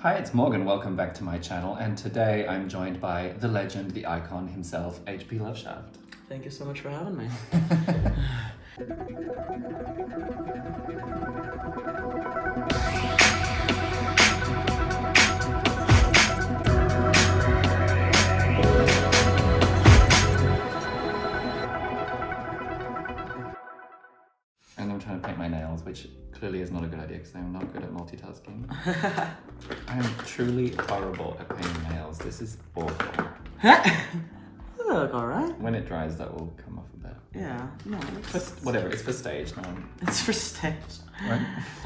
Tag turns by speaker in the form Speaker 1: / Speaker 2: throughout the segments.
Speaker 1: Hi, it's Morgan. Welcome back to my channel, and today I'm joined by the legend, the icon himself, HP Loveshaft.
Speaker 2: Thank you so much for having me.
Speaker 1: And I'm trying to paint my nails, which clearly is not a good idea because I'm not good at multitasking. I am truly horrible at painting nails. This is awful.
Speaker 2: They look alright.
Speaker 1: When it dries, that will come off a bit.
Speaker 2: Yeah, no.
Speaker 1: Whatever, it's for stage now.
Speaker 2: It's for stage.
Speaker 1: Right?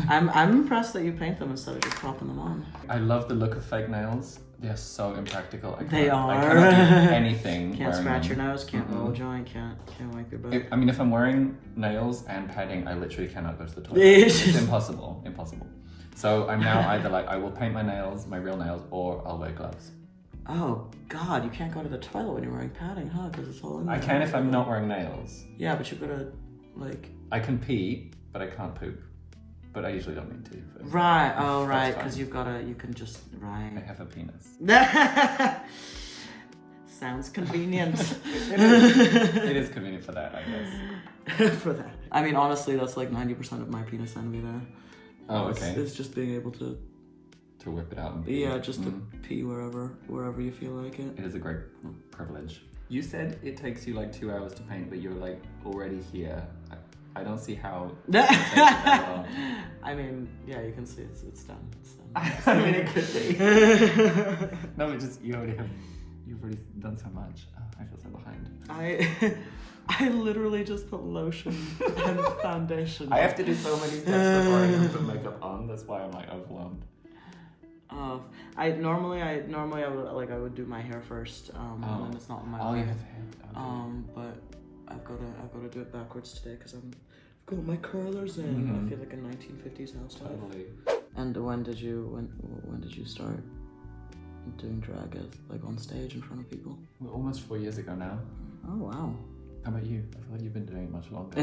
Speaker 2: I'm impressed that you paint them instead of just propping them on.
Speaker 1: I love the look of fake nails. They are so impractical.
Speaker 2: They are.
Speaker 1: I cannot do anything.
Speaker 2: Can't scratch
Speaker 1: them.
Speaker 2: your nose, can't roll a joint, can't wipe your butt.
Speaker 1: I mean, if I'm wearing nails and padding, I literally cannot go to the toilet. It's impossible. Impossible. So I'm now either like, I will paint my nails, my real nails, or I'll wear gloves.
Speaker 2: Oh God, you can't go to the toilet when you're wearing padding, huh? Because it's all in there.
Speaker 1: I can if I'm not wearing nails.
Speaker 2: Yeah, but you've got to, like...
Speaker 1: I can pee, but I can't poop. But I usually don't need to.
Speaker 2: Right, oh right, because you've got to, you can just, right.
Speaker 1: I have a penis.
Speaker 2: Sounds convenient.
Speaker 1: It is convenient for that, I guess.
Speaker 2: For that. I mean, honestly, that's like 90% of my penis envy there.
Speaker 1: Oh, okay.
Speaker 2: It's just being able to
Speaker 1: whip it out and pee.
Speaker 2: Yeah, just to pee wherever you feel like it.
Speaker 1: It is a great privilege. You said it takes you like 2 hours to paint, but you're like already here. I don't see how it takes that long.
Speaker 2: I mean, yeah, you can see it's done. It's done.
Speaker 1: I mean, it could be. No, but just you've already done so much. Oh, I feel so behind.
Speaker 2: I literally just put lotion and foundation.
Speaker 1: I have to do so many steps before I even put makeup on. That's why I'm like overwhelmed.
Speaker 2: I would do my hair first, and then it's not in my way.
Speaker 1: You have hair. Okay.
Speaker 2: But I've got to do it backwards today because I've got my curlers in. I feel like a 1950s hairstyle.
Speaker 1: Totally.
Speaker 2: And when did you start doing drag like on stage in front of people?
Speaker 1: Well, almost 4 years ago now.
Speaker 2: Oh wow.
Speaker 1: How about you? I feel like you've been doing it much longer.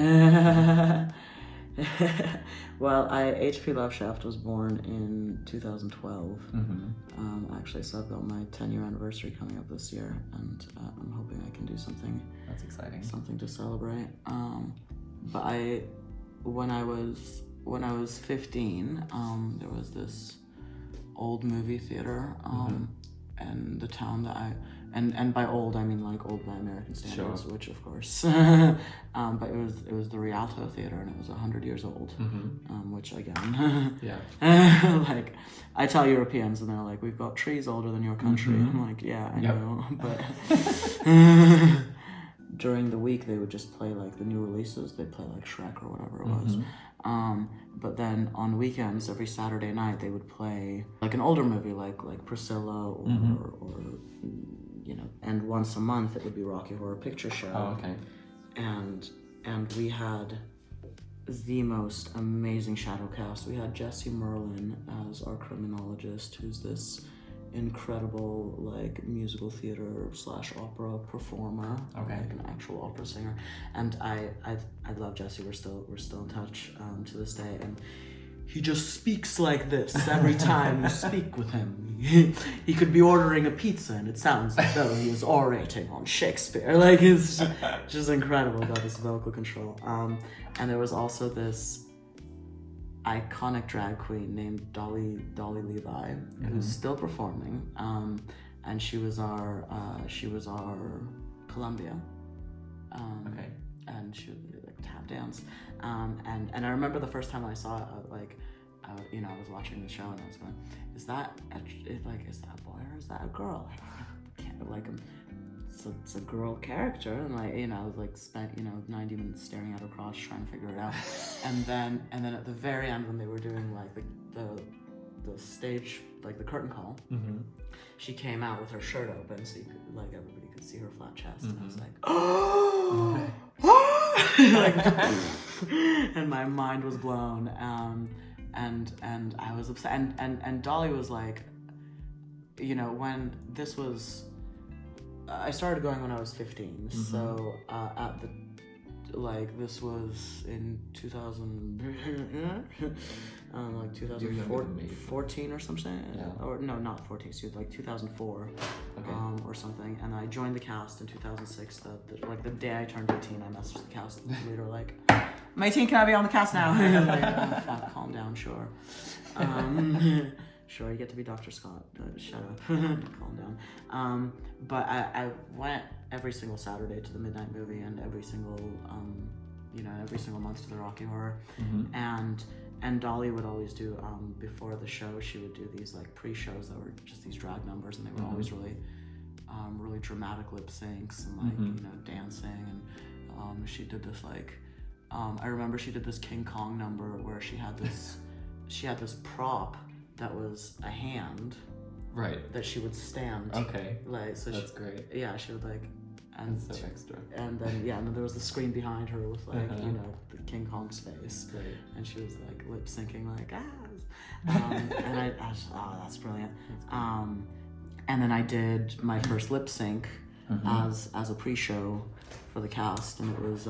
Speaker 2: Well, HP Loveshaft was born in 2012. Actually, so I've got my 10-year anniversary coming up this year, and I'm hoping I can do something.
Speaker 1: That's exciting.
Speaker 2: Something to celebrate. But when I was 15, there was this old movie theater, in the town that and by old I mean like old by American standards, sure. Which of course, but it was the Rialto Theater, and it was 100 years old, which again, yeah, like I tell Europeans and they're like, we've got trees older than your country. I'm like, yeah, I know, but during the week they would just play like the new releases. They'd play like Shrek or whatever it was. But then on weekends, every Saturday night, they would play like an older movie, like Priscilla or you know. And once a month, it would be Rocky Horror Picture Show.
Speaker 1: Oh, okay. And
Speaker 2: we had the most amazing shadow cast. We had Jesse Merlin as our criminologist, who's this incredible like musical theater / opera performer,
Speaker 1: okay,
Speaker 2: like an actual opera singer. And I love Jesse. We're still in touch to this day, and he just speaks like this every time you speak with him. He could be ordering a pizza and it sounds as though he was orating on Shakespeare. Like, it's just incredible about this vocal control. And there was also this iconic drag queen named Dolly Levi, who's still performing, and she was our Columbia, okay, and she would like tap dance, and I remember the first time I saw it, I was watching the show and I was going, is that a boy or is that a girl? It's a girl character, and I was like spent 90 minutes staring at her cross trying to figure it out, and then at the very end when they were doing like the stage, like the curtain call, she came out with her shirt open so you could, like, everybody could see her flat chest, and I was like, oh, and my mind was blown, and I was upset, and Dolly was like, when this was. I started going when I was 15, so like this was in 2000, like
Speaker 1: You're younger than me.
Speaker 2: 2014 or something.
Speaker 1: Yeah.
Speaker 2: Or no, not 14. So like 2004,
Speaker 1: Okay.
Speaker 2: or something. And I joined the cast in 2006. Like the day I turned 18, I messaged the cast leader like, "I'm 18. Can I be on the cast now?" Like, oh, fuck, calm down, sure. Sure, you get to be Dr. Scott. Shut up. Calm down. But I went every single Saturday to the Midnight Movie and every single month to the Rocky Horror. And Dolly would always do, before the show, she would do these like pre-shows that were just these drag numbers, and they were always really dramatic lip syncs and like, dancing. And she did this like, I remember she did this King Kong number where she had this prop that was a hand,
Speaker 1: Right.
Speaker 2: that she would stand.
Speaker 1: Okay.
Speaker 2: Like, so
Speaker 1: That's great.
Speaker 2: Yeah, she would like, and
Speaker 1: That's so extra.
Speaker 2: and then and then there was the screen behind her with like the King Kong's face,
Speaker 1: Great.
Speaker 2: and she was like lip syncing like and I just, oh, that's brilliant. And then I did my first lip sync as a pre-show for the cast, and it was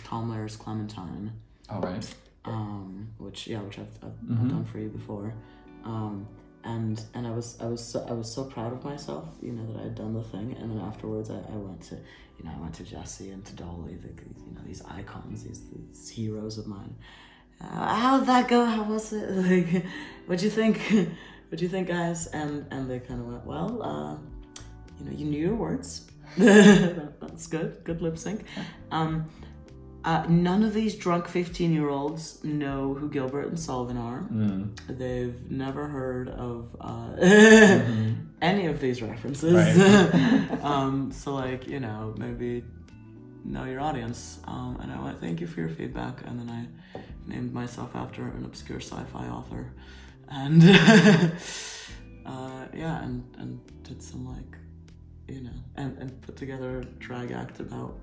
Speaker 2: Tom Lair's Clementine.
Speaker 1: All right.
Speaker 2: Which I've done for you before. And I was so proud of myself, that I had done the thing. And then afterwards, I went to Jesse and to Dolly, these icons, these heroes of mine. How'd that go? How was it? Like, what'd you think? What'd you think, guys? And they kind of went, well, you knew your words. That's good. Good lip sync. None of these drunk 15-year-olds know who Gilbert and Sullivan are. They've never heard of any of these references. Right. So like, maybe know your audience. And I went, thank you for your feedback. And then I named myself after an obscure sci-fi author. And and did some like, and put together a drag act about,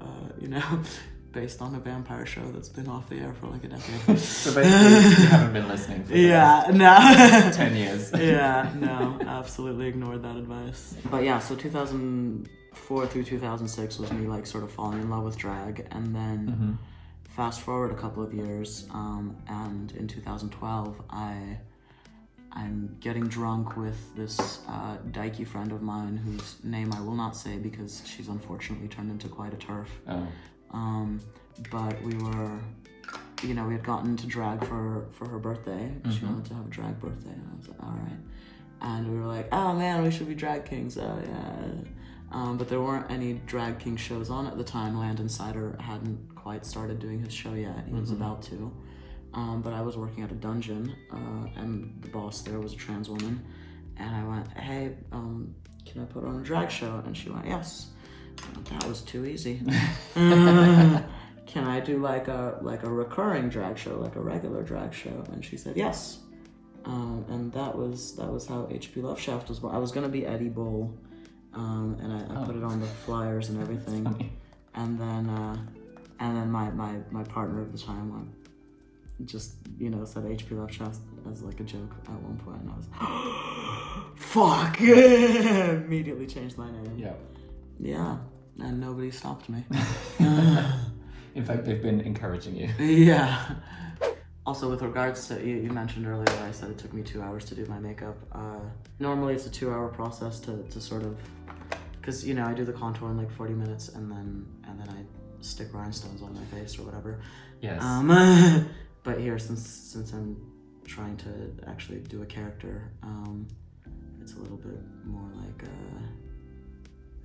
Speaker 2: based on a vampire show that's been off the air for like a decade.
Speaker 1: So basically, you haven't been listening for
Speaker 2: no.
Speaker 1: 10 years.
Speaker 2: No, absolutely ignored that advice. But yeah, so 2004 through 2006 was me like sort of falling in love with drag, and then fast forward a couple of years, and in 2012, I'm getting drunk with this dykey friend of mine whose name I will not say because she's unfortunately turned into quite a TERF.
Speaker 1: Oh.
Speaker 2: But we were, we had gotten into drag for her birthday. She wanted to have a drag birthday, and I was like, all right. And we were like, oh man, we should be drag kings. Oh yeah. But there weren't any drag king shows on at the time. Landon Sider hadn't quite started doing his show yet. He was about to. But I was working at a dungeon, and the boss there was a trans woman. And I went, hey, can I put on a drag show? And she went, yes. That was too easy. Can I do like a recurring drag show, like a regular drag show? And she said yes. And that was how HP Loveshaft was born. I was gonna be Eddie Bull, and I put it on the flyers and everything. And then my partner at the time just said HP Loveshaft as like a joke at one point, and I was fuck. Immediately changed my name.
Speaker 1: Yeah.
Speaker 2: Yeah, and nobody stopped me.
Speaker 1: In fact, they've been encouraging you.
Speaker 2: Yeah. Also, with regards to, you mentioned earlier, I said it took me 2 hours to do my makeup. Normally it's a 2-hour process to sort of, because, I do the contour in like 40 minutes and then I stick rhinestones on my face or whatever.
Speaker 1: Yes.
Speaker 2: But here, since I'm trying to actually do a character, it's a little bit more like,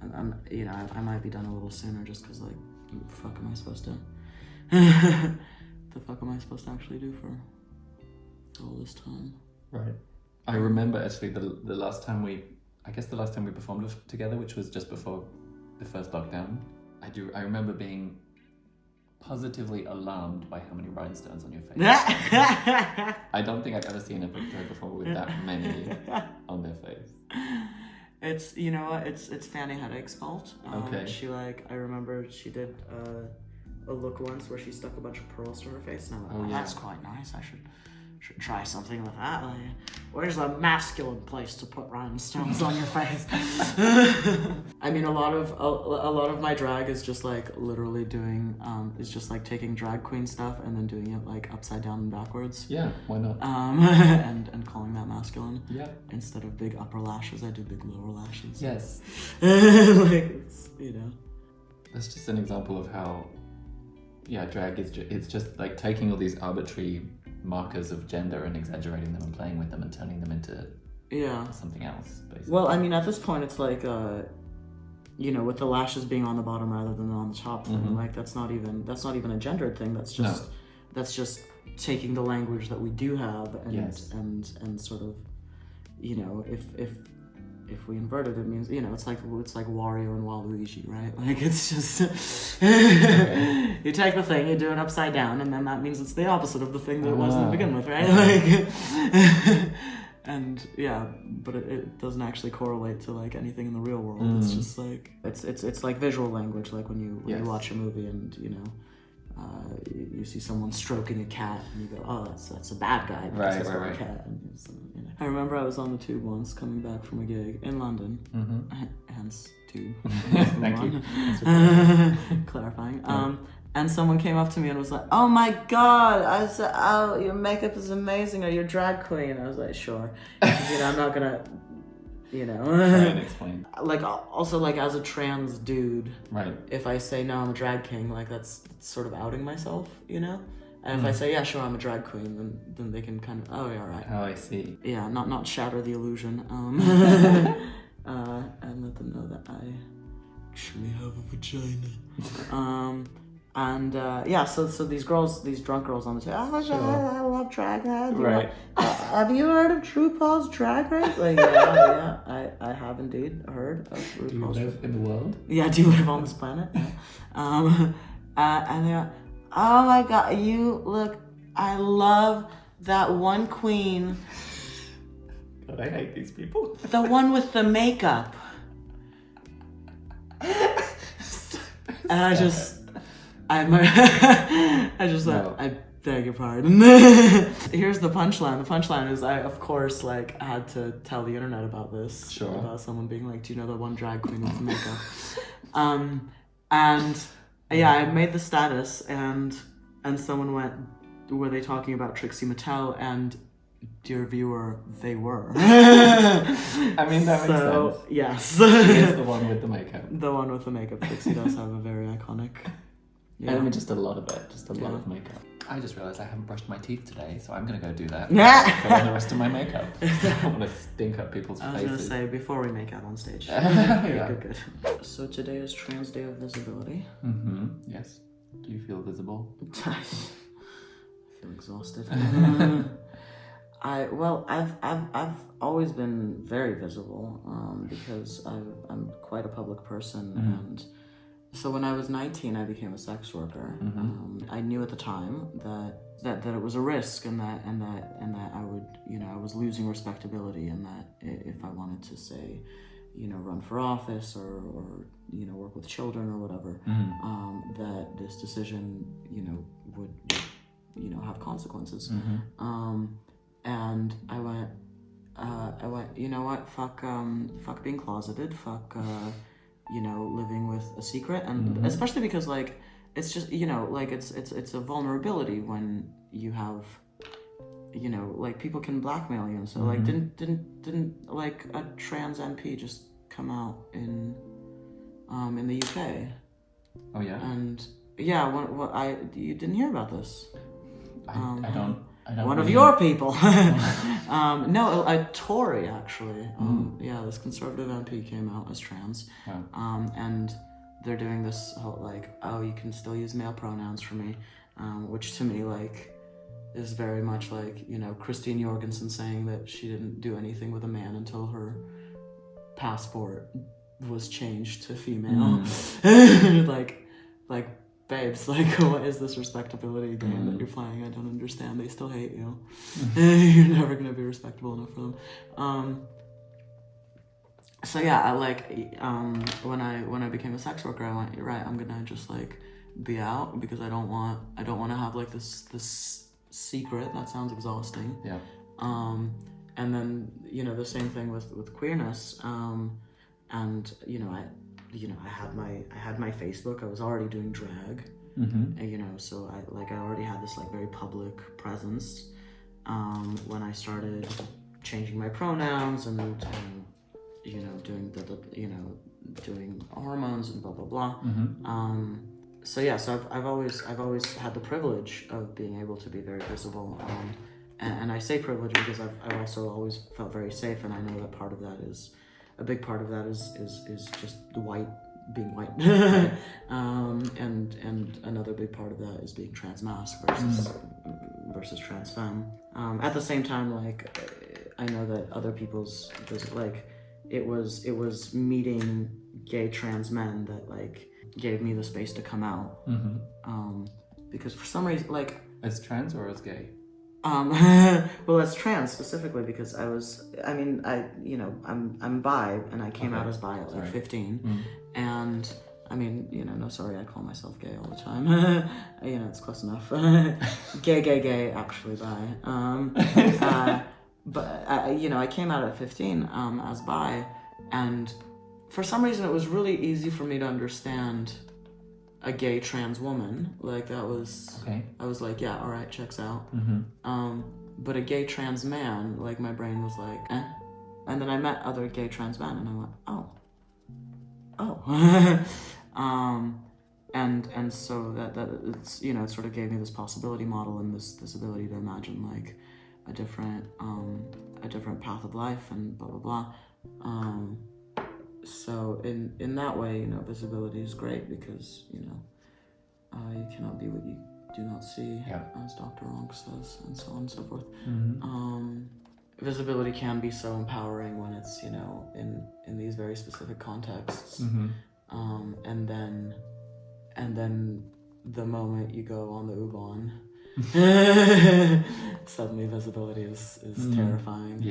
Speaker 2: I might be done a little sooner just because, like, what the fuck am I supposed to... the fuck am I supposed to actually do for all this time?
Speaker 1: Right. I remember actually the last time we performed together, which was just before the first lockdown. I remember being positively alarmed by how many rhinestones on your face. I don't think I've ever seen a picture before with that many on their face.
Speaker 2: It's, you know what, it's Fanny Headache's fault.
Speaker 1: Okay.
Speaker 2: She I remember she did a look once where she stuck a bunch of pearls to her face, and I went, that's quite nice, I should try something with that. where's a masculine place to put rhinestones on your face? I mean, a lot of my drag is just like literally doing, is just like taking drag queen stuff and then doing it like upside down and backwards.
Speaker 1: Yeah, why not?
Speaker 2: And calling that masculine.
Speaker 1: Yeah.
Speaker 2: Instead of big upper lashes, I do big lower lashes.
Speaker 1: Yes.
Speaker 2: Like, it's, you know.
Speaker 1: That's just an example of how, yeah, drag is it's just like taking all these arbitrary markers of gender and exaggerating them and playing with them and turning them into something else, basically.
Speaker 2: Well, I mean, at this point, it's like, you know, with the lashes being on the bottom rather than on the top thing, like that's not even a gendered thing. That's just taking the language that we do have and sort of, you know, if we invert it, it means, you know, it's like Wario and Waluigi, right? Like, it's just you take the thing, you do it upside down, and then that means it's the opposite of the thing that it was to begin with, right? Like, and yeah, but it doesn't actually correlate to like anything in the real world. It's just like it's like visual language, like when you watch a movie and you know. You see someone stroking a cat and you go, oh, that's a bad guy because he's got a cat. And you know. I remember I was on the tube once coming back from a gig in London, hence tube.
Speaker 1: Thank you.
Speaker 2: Clarifying. And someone came up to me and was like, oh my god, I said, oh, your makeup is amazing, or you're drag queen. I was like, sure. Because, you know, I'm not gonna, you know.
Speaker 1: Try and explain.
Speaker 2: Like, also, like, as a trans dude,
Speaker 1: right?
Speaker 2: If I say, no, I'm a drag king, like, that's sort of outing myself, you know? And if I say, yeah, sure, I'm a drag queen, then they can kind of, oh, yeah, right.
Speaker 1: Oh, I see.
Speaker 2: Yeah, not shatter the illusion. And let them know that I actually have a vagina. Yeah, so these drunk girls on the table, I love drag.
Speaker 1: Right.
Speaker 2: Have you heard of RuPaul's Drag Race? Like, yeah, I have indeed heard of RuPaul's.
Speaker 1: Do you live in the world?
Speaker 2: Yeah, do you live on this planet? Yeah. And they're like, oh my god, you look, I love that one queen.
Speaker 1: God, I hate these people.
Speaker 2: The one with the makeup. And I just thought, I beg your pardon. Here's the punchline. The punchline is I, of course, like, had to tell the internet about this.
Speaker 1: Sure.
Speaker 2: About someone being like, do you know the one drag queen with the makeup? And yeah, I made the status and someone went, were they talking about Trixie Mattel? And dear viewer, they were.
Speaker 1: I mean, that makes sense.
Speaker 2: Yes.
Speaker 1: She is the one with the makeup.
Speaker 2: The one with the makeup. Trixie does have a very iconic.
Speaker 1: Yeah. I mean, just a lot of it. Just a lot of makeup. I just realised I haven't brushed my teeth today, so I'm going to go do that. Go on the rest of my makeup. I don't want to stink up people's faces.
Speaker 2: I was going to say, before we make out on stage.
Speaker 1: Yeah.
Speaker 2: Good. So today is Trans Day of Visibility.
Speaker 1: Yes. Do you feel visible?
Speaker 2: I feel exhausted. I've always been very visible because I'm quite a public person, and so when I was 19, I became a sex worker. I knew at the time that it was a risk, and that I would, you know, I was losing respectability, and that if I wanted to say, you know, run for office or you know, work with children or whatever, that this decision, you know, would, you know, have consequences. And I went, you know what, fuck being closeted, fuck, you know, living with a secret, and especially because, like, it's just, you know, like, it's a vulnerability when you have, you know, like, people can blackmail you, and so, like, didn't like a trans MP just come out in the UK?
Speaker 1: Oh yeah.
Speaker 2: And yeah, you didn't hear about this?
Speaker 1: I don't.
Speaker 2: One of your people. No, a Tory, actually. Yeah, this conservative MP came out as trans. And they're doing this whole, like, oh, you can still use male pronouns for me, which to me, like, is very much like, you know, Christine Jorgensen saying that she didn't do anything with a man until her passport was changed to female. Like, babes, like, what is this respectability game that you're playing? I don't understand. They still hate you. You're never gonna be respectable enough for them. So yeah, I like, when I became a sex worker, I went, you're right, I'm gonna just, like, be out, because I don't want to have, like, this secret. That sounds exhausting.
Speaker 1: Yeah.
Speaker 2: and then, you know, the same thing with queerness. And you know, I had my Facebook. I was already doing drag, and, you know, so I already had this like very public presence. When I started changing my pronouns and you know, doing doing hormones and blah blah blah. So yeah, so I've always had the privilege of being able to be very visible. And I say privilege because I've also always felt very safe, and I know that part of that is a big part of that is just the being white, and another big part of that is being trans-masc versus trans femme. At the same time, like I know that other people's, like it was meeting gay trans men that like gave me the space to come out. Because for some reason, like
Speaker 1: as trans or as gay.
Speaker 2: Well, as trans specifically because I'm bi, and I came out as bi at like 15, and I mean, you know, no, sorry, I call myself gay all the time. You know, it's close enough. gay, actually bi. But you know, I came out at 15 as bi, and for some reason it was really easy for me to understand a gay trans woman. Like that was
Speaker 1: okay. I
Speaker 2: was like, yeah, all right, checks out. But a gay trans man, like my brain was like, eh. And then I met other gay trans men, and I went, oh. And so that it's, you know, it sort of gave me this possibility model and this ability to imagine like a different path of life and blah blah blah. So in that way, you know, visibility is great because, you know, you cannot be what you do not see, as Dr. Ronk says, and so on and so forth. Visibility can be so empowering when it's, you know, in these very specific contexts. And then the moment you go on the U-Bahn, suddenly visibility is terrifying.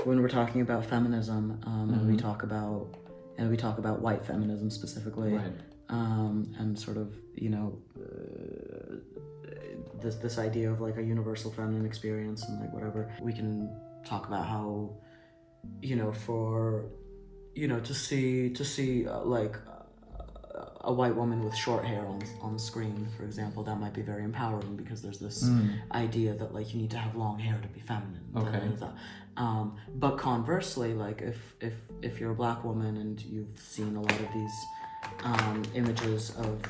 Speaker 2: When we're talking about feminism, and we talk about white feminism specifically,
Speaker 1: right.
Speaker 2: And sort of, you know, this idea of like a universal feminine experience and like whatever, we can talk about how, you know, for, you know, to see like a white woman with short hair on the screen, for example, that might be very empowering because there's this idea that like you need to have long hair to be feminine.
Speaker 1: Okay.
Speaker 2: But conversely, like if you're a black woman and you've seen a lot of these images of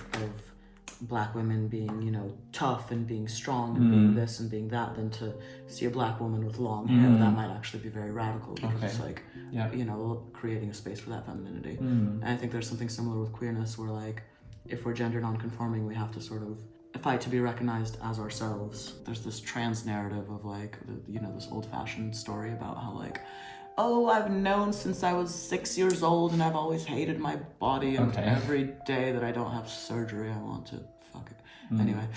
Speaker 2: black women being, you know, tough and being strong and being this and being that, then to see a black woman with long hair, that might actually be very radical because it's like, you know, creating a space for that femininity. And I think there's something similar with queerness where like, if we're gender non-conforming, we have to sort of fight to be recognized as ourselves. There's this trans narrative of like, you know, this old-fashioned story about how like, oh, I've known since I was 6 years old and I've always hated my body, and every day that I don't have surgery, I want to fuck it. Anyway.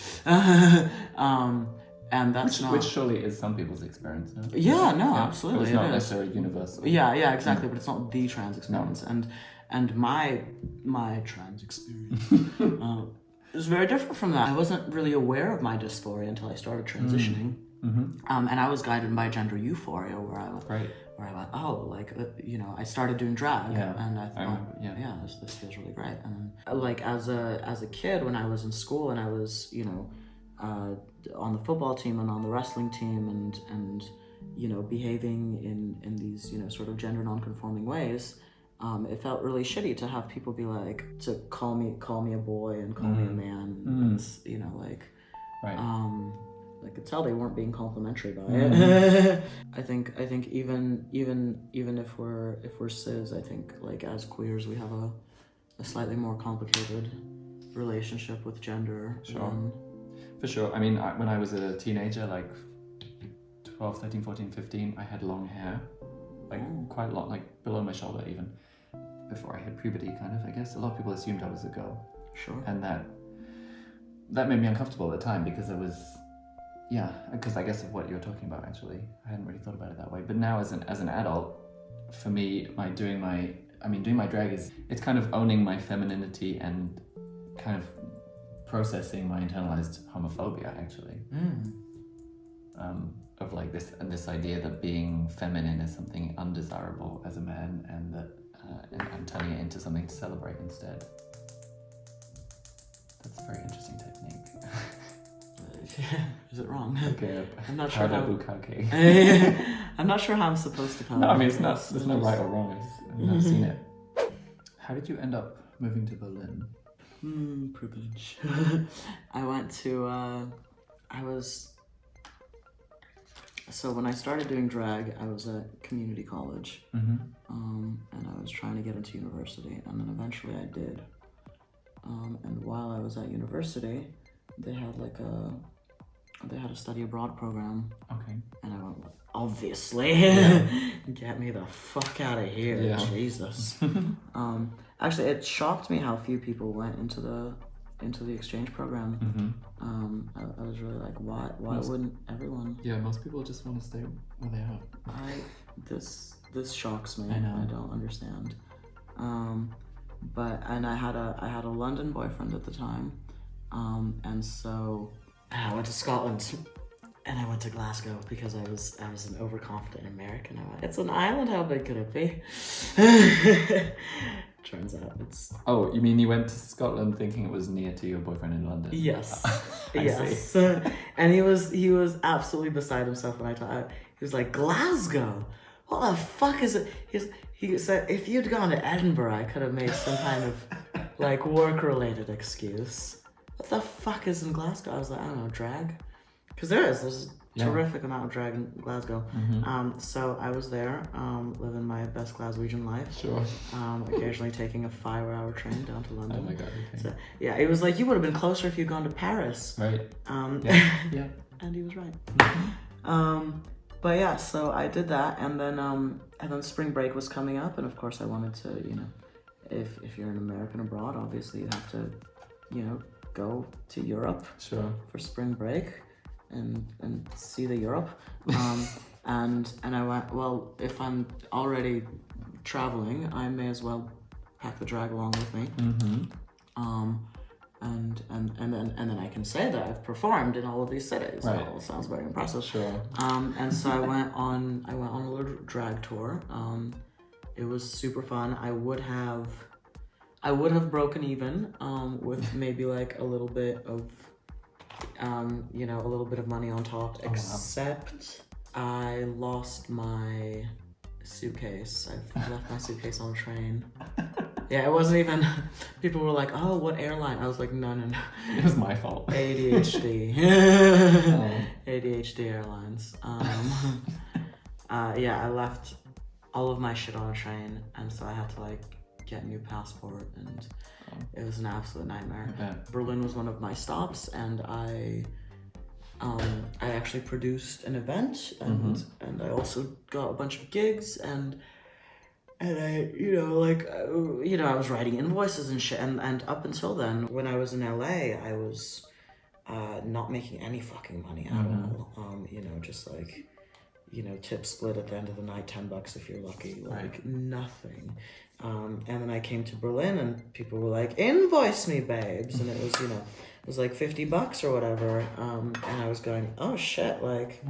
Speaker 2: And that's
Speaker 3: which surely is some people's experience, no?
Speaker 2: Yeah, no, absolutely.
Speaker 3: It's not necessarily universal.
Speaker 2: Yeah, exactly, but it's not the trans experience. No. And my trans experience is very different from that. I wasn't really aware of my dysphoria until I started transitioning. And I was guided by gender euphoria where I went, oh, like, you know, I started doing drag, and I thought, this feels really great. And like as a kid, when I was in school and I was, you know, on the football team and on the wrestling team and you know, behaving in these, you know, sort of gender non-conforming ways, it felt really shitty to have people be like, to call me a boy and call me a man, and, you know, like, I could tell they weren't being complimentary by it. I think even if we're cis, I think like as queers we have a slightly more complicated relationship with gender.
Speaker 3: Sure. For sure. I mean, when I was a teenager, like 12, 13, 14, 15, I had long hair, like quite a lot, like below my shoulder even, before I hit puberty, kind of, I guess. A lot of people assumed I was a girl.
Speaker 2: Sure.
Speaker 3: And that made me uncomfortable at the time because it was, because I guess of what you were talking about, actually. I hadn't really thought about it that way. But now as an adult, for me, doing my drag it's kind of owning my femininity and kind of processing my internalized homophobia, actually. of like this idea that being feminine is something undesirable as a man, and that and turning it into something to celebrate instead. That's a very interesting technique.
Speaker 2: Is it wrong?
Speaker 3: Okay,
Speaker 2: I'm not sure how.
Speaker 3: Bukake.
Speaker 2: I'm not sure how I'm supposed to.
Speaker 3: No, I mean it's not. There's no right or wrong. I've never seen it. How did you end up moving to Berlin?
Speaker 2: Privilege. I went to. So when I started doing drag, I was at community college, and I was trying to get into university, and then eventually I did. And while I was at university, they had a study abroad program.
Speaker 3: Okay.
Speaker 2: And I went, obviously, get me the fuck out of here, Jesus. Actually, it shocked me how few people went into the exchange program. I was really like, why wouldn't everyone?
Speaker 3: Yeah, most people just want to stay where they are.
Speaker 2: This shocks me.
Speaker 3: I know.
Speaker 2: I don't understand. But I had a London boyfriend at the time, and so I went to Scotland, and I went to Glasgow because I was an overconfident American. I went, it's an island. How big could it be? Turns out it's.
Speaker 3: Oh, you mean you went to Scotland thinking it was near to your boyfriend in London?
Speaker 2: Yes.
Speaker 3: I
Speaker 2: Yes. And he was absolutely beside himself when I told. He was like, Glasgow. What the fuck is it? He said, if you'd gone to Edinburgh, I could have made some kind of like work-related excuse. What the fuck is in Glasgow? I was like, I don't know, drag? Because there's a terrific amount of drag in Glasgow. So I was there, living my best Glaswegian life.
Speaker 3: Sure.
Speaker 2: Occasionally taking a 5-hour train down to London.
Speaker 3: Oh my god, okay.
Speaker 2: So, yeah, it was like, you would have been closer if you'd gone to Paris.
Speaker 3: Right.
Speaker 2: Yeah. And he was right. But yeah, so I did that, and then spring break was coming up, and of course I wanted to, if you're an American abroad, obviously you have to, go to Europe for spring break and see the Europe. And I went, well, if I'm already traveling, I may as well pack the drag along with me. And then I can say that I've performed in all of these cities.
Speaker 3: Right.
Speaker 2: Well, it sounds very impressive.
Speaker 3: Sure.
Speaker 2: And so I went on a little drag tour. It was super fun. I would have broken even with maybe like a little bit of a little bit of money on top, except I lost my suitcase. I left my suitcase on a train. Yeah, it wasn't even. People were like, "Oh, what airline?" I was like, "No."
Speaker 3: It was my fault.
Speaker 2: ADHD. ADHD Airlines. Yeah, I left all of my shit on a train, and so I had to like get a new passport, and it was an absolute nightmare. Berlin was one of my stops, and I actually produced an event, and I also got a bunch of gigs, and I, I was writing invoices and shit, and up until then, when I was in LA, I was not making any fucking money at all. Just like, tip split at the end of the night, $10 if you're lucky, like nothing. And then I came to Berlin, and people were like, invoice me, babes, and it was like $50 or whatever. And I was going, oh shit, like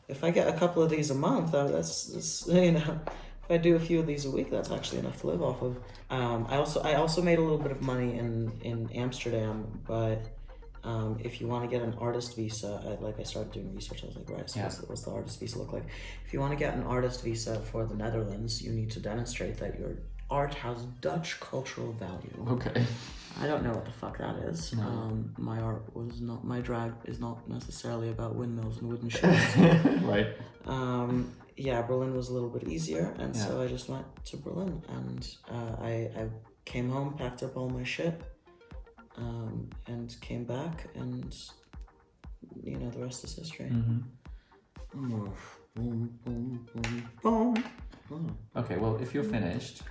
Speaker 2: if I get a couple of these a month, that's if I do a few of these a week, that's actually enough to live off of. I also made a little bit of money in Amsterdam, but if you want to get an artist visa, I started doing research. I was like, right, so what's the artist visa look like? If you want to get an artist visa for the Netherlands, you need to demonstrate that your art has Dutch cultural value. Okay. I don't know what the fuck that is. No. My drag is not necessarily about windmills and wooden shoes. Right. Yeah, Berlin was a little bit easier, and so I just went to Berlin, and I came home, packed up all my shit, and came back, and the rest is history.
Speaker 3: Okay, well, if you're finished,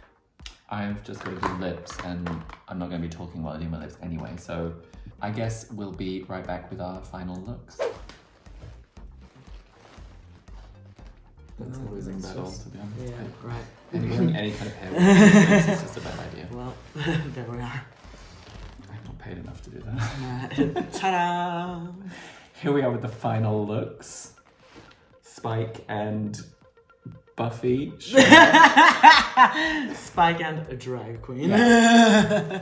Speaker 3: I've just got to do lips, and I'm not going to be talking while I do my lips anyway, so I guess we'll be right back with our final looks. That's a losing battle, to be honest.
Speaker 2: Yeah, right.
Speaker 3: Any kind of hair is just a bad idea.
Speaker 2: Well, there we are.
Speaker 3: I'm not paid enough to do that.
Speaker 2: Ta-da!
Speaker 3: Here we are with the final looks.
Speaker 1: Spike and Buffy.
Speaker 2: Spike and a drag queen.
Speaker 1: I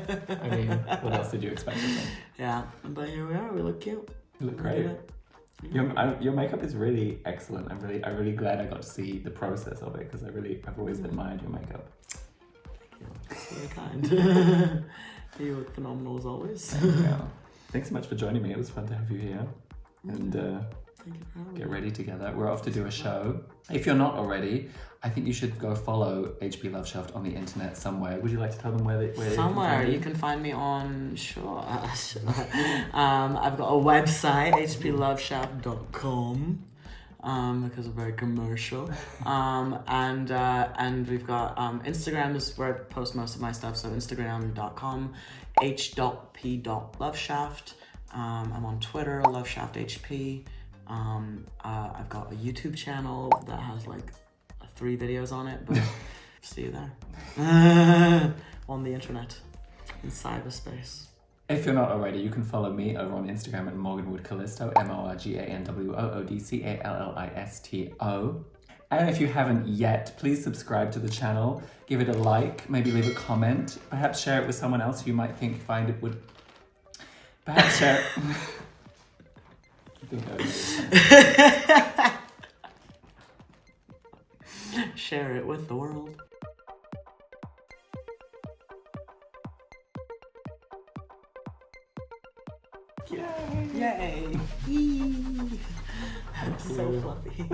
Speaker 1: mean, what else did you expect of them?
Speaker 2: Yeah, but here we are. We look cute.
Speaker 1: You look
Speaker 2: We
Speaker 1: great.
Speaker 2: did it.
Speaker 1: Your makeup is really excellent. I'm really glad I got to see the process of it because I've always admired your makeup.
Speaker 2: Very kind. You look phenomenal as always.
Speaker 1: Yeah. Thanks so much for joining me. It was fun to have you here. And
Speaker 2: Thank you for having me.
Speaker 1: get ready together. We're off to do a show. If you're not already, I think you should go follow HP Loveshaft on the internet somewhere. Would you like to tell them where they
Speaker 2: Somewhere
Speaker 1: can
Speaker 2: you can find me on I've got a website, hploveshaft.com. Because we're very commercial. And we've got Instagram is where I post most of my stuff, so instagram.com h.p.loveshaft. I'm on Twitter, loveshafthp. I've got a YouTube channel that has like 3 videos on it, but see you there. On the internet, in cyberspace.
Speaker 1: If you're not already, you can follow me over on Instagram at Morganwood Callisto, MorganWoodCallisto. And if you haven't yet, please subscribe to the channel, give it a like, maybe leave a comment, perhaps share it with someone else who you might find it would. Perhaps share it. I think that was
Speaker 2: Share it with the world. Yay! Yay! So fluffy.